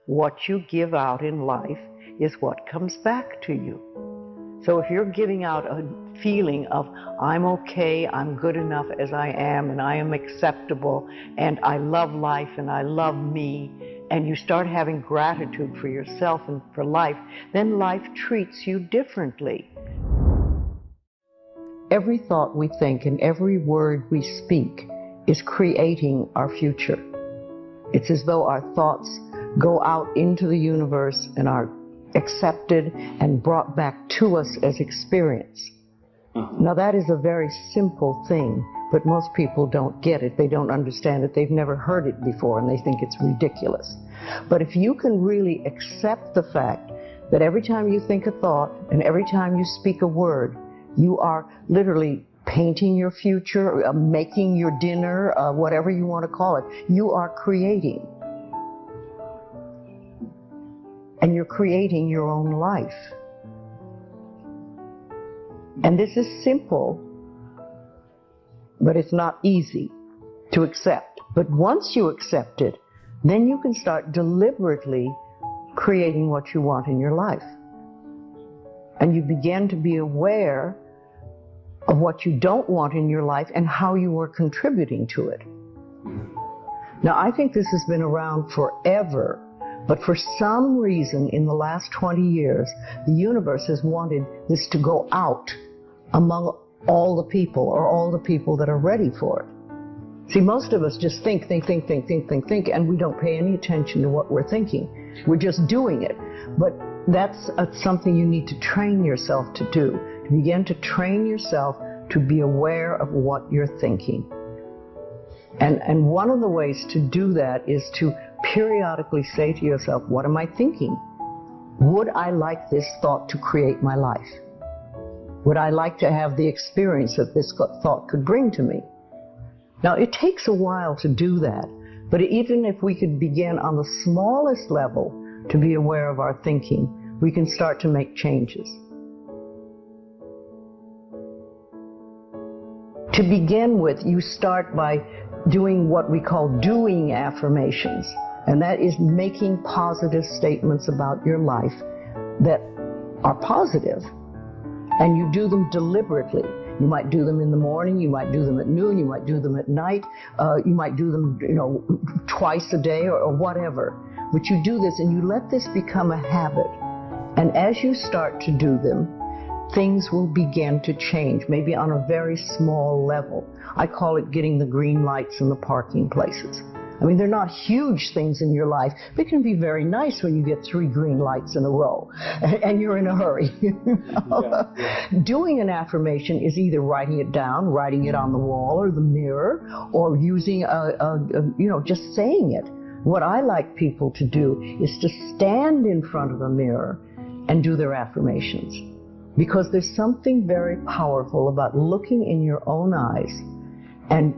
what you give out in life is what comes back to you. So if you're giving out a feeling of, I'm okay, I'm good enough as I am, and I am acceptable, and I love life, and I love me, and you start having gratitude for yourself and for life, then life treats you differently. Every thought we think and every word we speak is creating our future. It's as though our thoughts go out into the universe and are accepted and brought back to us as experience. Now that is a very simple thing, but most people don't get it. They don't understand it. They've never heard it before, and they think it's ridiculous. But if you can really accept the fact that every time you think a thought and every time you speak a word, you are literally painting your future, making your dinner, whatever you want to call it. You are creating. And you're creating your own life. And this is simple, but it's not easy to accept. But once you accept it, then you can start deliberately creating what you want in your life. And you begin to be aware of what you don't want in your life and how you are contributing to it. Now, I think this has been around forever, but for some reason in the last 20 years, the universe has wanted this to go out among all the people, or all the people that are ready for it. See, most of us just think, and we don't pay any attention to what we're thinking. We're just doing it. But that's something you need to train yourself to do. To begin to train yourself to be aware of what you're thinking. And one of the ways to do that is to periodically say to yourself, what am I thinking? Would I like this thought to create my life? Would I like to have the experience that this thought could bring to me? Now, it takes a while to do that, but even if we could begin on the smallest level to be aware of our thinking, we can start to make changes. To begin with, you start by doing what we call doing affirmations, and that is making positive statements about your life that are positive, and you do them deliberately. You might do them in the morning, you might do them at noon, you might do them at night, you might do them, twice a day or whatever. But you do this and you let this become a habit. And as you start to do them, things will begin to change, maybe on a very small level. I call it getting the green lights in the parking places. I mean, they're not huge things in your life, but it can be very nice when you get 3 green lights in a row and you're in a hurry. Doing an affirmation is either writing it down, writing it on the wall or the mirror, or using just saying it. What I like people to do is to stand in front of a mirror and do their affirmations. Because there's something very powerful about looking in your own eyes and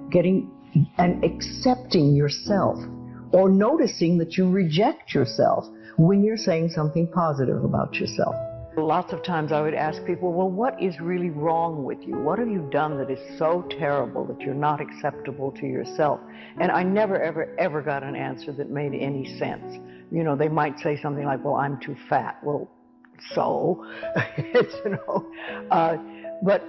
accepting yourself, or noticing that you reject yourself when you're saying something positive about yourself. Lots of times I would ask people, well, what is really wrong with you? What have you done that is so terrible that you're not acceptable to yourself? And I never, ever got an answer that made any sense. They might say something like, well, I'm too fat. Well, so, but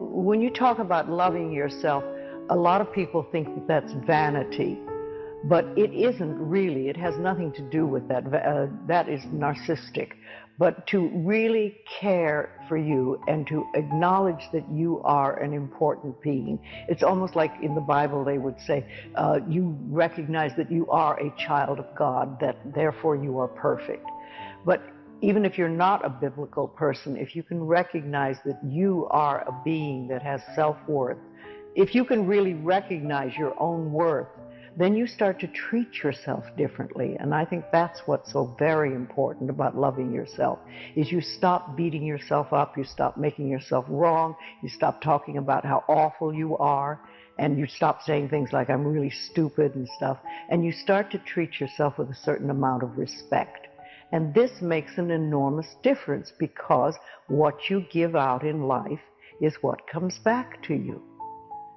when you talk about loving yourself, a lot of people think that that's vanity, but it isn't really. It has nothing to do with that. That is narcissistic. But to really care for you and to acknowledge that you are an important being. It's almost like in the Bible they would say, you recognize that you are a child of God, that therefore you are perfect. But even if you're not a biblical person, if you can recognize that you are a being that has self-worth, if you can really recognize your own worth, then you start to treat yourself differently. And I think that's what's so very important about loving yourself, is you stop beating yourself up, you stop making yourself wrong, you stop talking about how awful you are, and you stop saying things like, I'm really stupid and stuff, and you start to treat yourself with a certain amount of respect. And this makes an enormous difference, because what you give out in life is what comes back to you.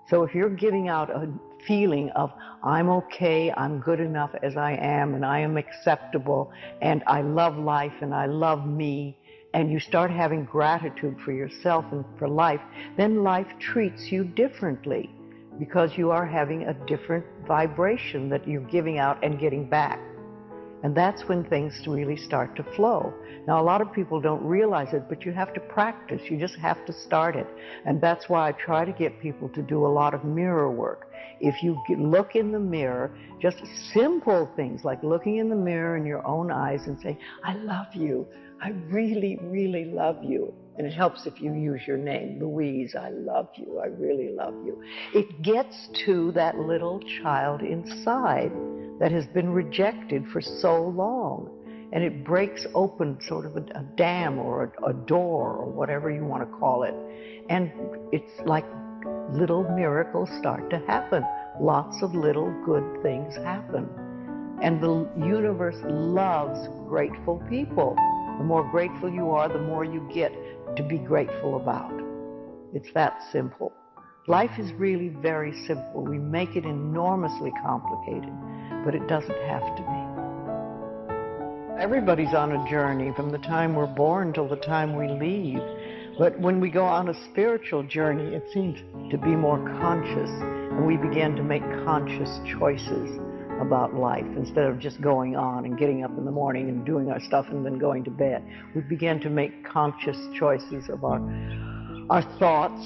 So if you're giving out a feeling of, I'm okay, I'm good enough as I am, and I am acceptable, and I love life, and I love me, and you start having gratitude for yourself and for life, then life treats you differently because you are having a different vibration that you're giving out and getting back. And that's when things really start to flow. Now, a lot of people don't realize it, but you have to practice. You just have to start it. And that's why I try to get people to do a lot of mirror work. If you look in the mirror, just simple things like looking in the mirror in your own eyes and saying, I love you. I really, really love you. And it helps if you use your name, Louise, I love you. I really love you. It gets to that little child inside that has been rejected for so long. And it breaks open sort of a dam or a door or whatever you want to call it. And it's like little miracles start to happen. Lots of little good things happen. And the universe loves grateful people. The more grateful you are, the more you get to be grateful about. It's that simple. Life is really very simple. We make it enormously complicated, but it doesn't have to be. Everybody's on a journey from the time we're born till the time we leave. But when we go on a spiritual journey, it seems to be more conscious, and we begin to make conscious choices about life instead of just going on and getting up in the morning and doing our stuff and then going to bed. We begin to make conscious choices of our thoughts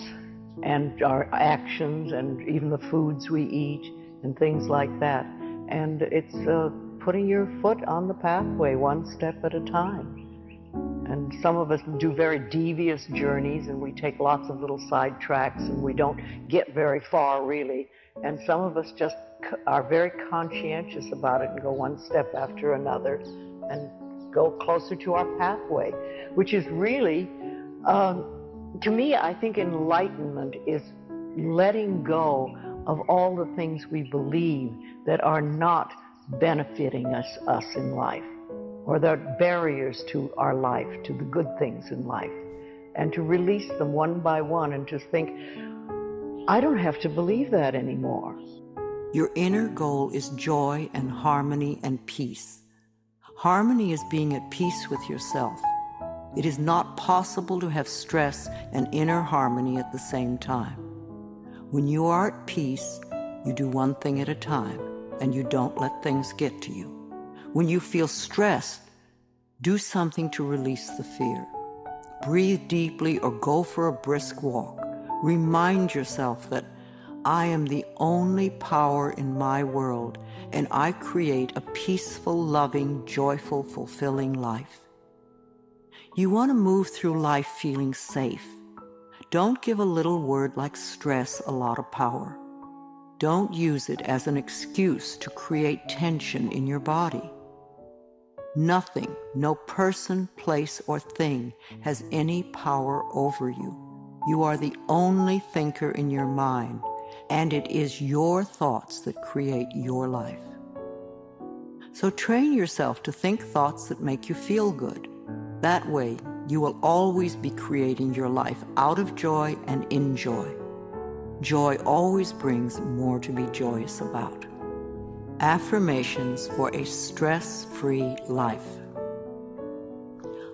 and our actions and even the foods we eat and things like that. And it's putting your foot on the pathway one step at a time. And some of us do very devious journeys and we take lots of little side tracks and we don't get very far really. And some of us just are very conscientious about it and go one step after another and go closer to our pathway, which is really, to me, I think enlightenment is letting go of all the things we believe that are not benefiting us in life, or that are barriers to our life, to the good things in life, and to release them one by one and to think, I don't have to believe that anymore. Your inner goal is joy and harmony and peace. Harmony is being at peace with yourself. It is not possible to have stress and inner harmony at the same time. When you are at peace, you do one thing at a time, and you don't let things get to you. When you feel stressed, do something to release the fear. Breathe deeply or go for a brisk walk. Remind yourself that I am the only power in my world, and I create a peaceful, loving, joyful, fulfilling life. You want to move through life feeling safe. Don't give a little word like stress a lot of power. Don't use it as an excuse to create tension in your body. Nothing, no person, place, or thing has any power over you. You are the only thinker in your mind, and it is your thoughts that create your life. So train yourself to think thoughts that make you feel good. That way, you will always be creating your life out of joy and in joy. Joy always brings more to be joyous about. Affirmations for a stress-free life.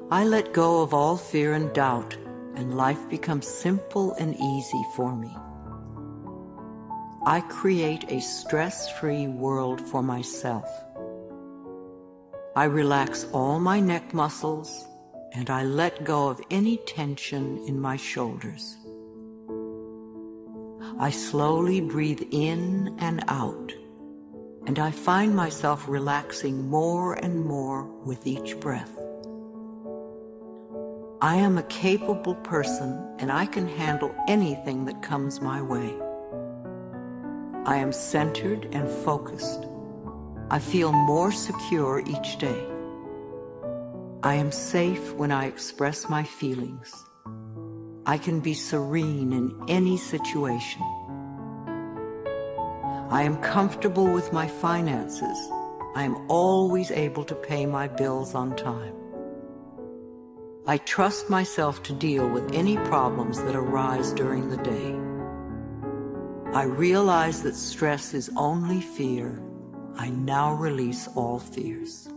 I let go of all fear and doubt, and life becomes simple and easy for me. I create a stress-free world for myself. I relax all my neck muscles, and I let go of any tension in my shoulders. I slowly breathe in and out, and I find myself relaxing more and more with each breath. I am a capable person, and I can handle anything that comes my way. I am centered and focused. I feel more secure each day. I am safe when I express my feelings. I can be serene in any situation. I am comfortable with my finances. I am always able to pay my bills on time. I trust myself to deal with any problems that arise during the day. I realize that stress is only fear. I now release all fears.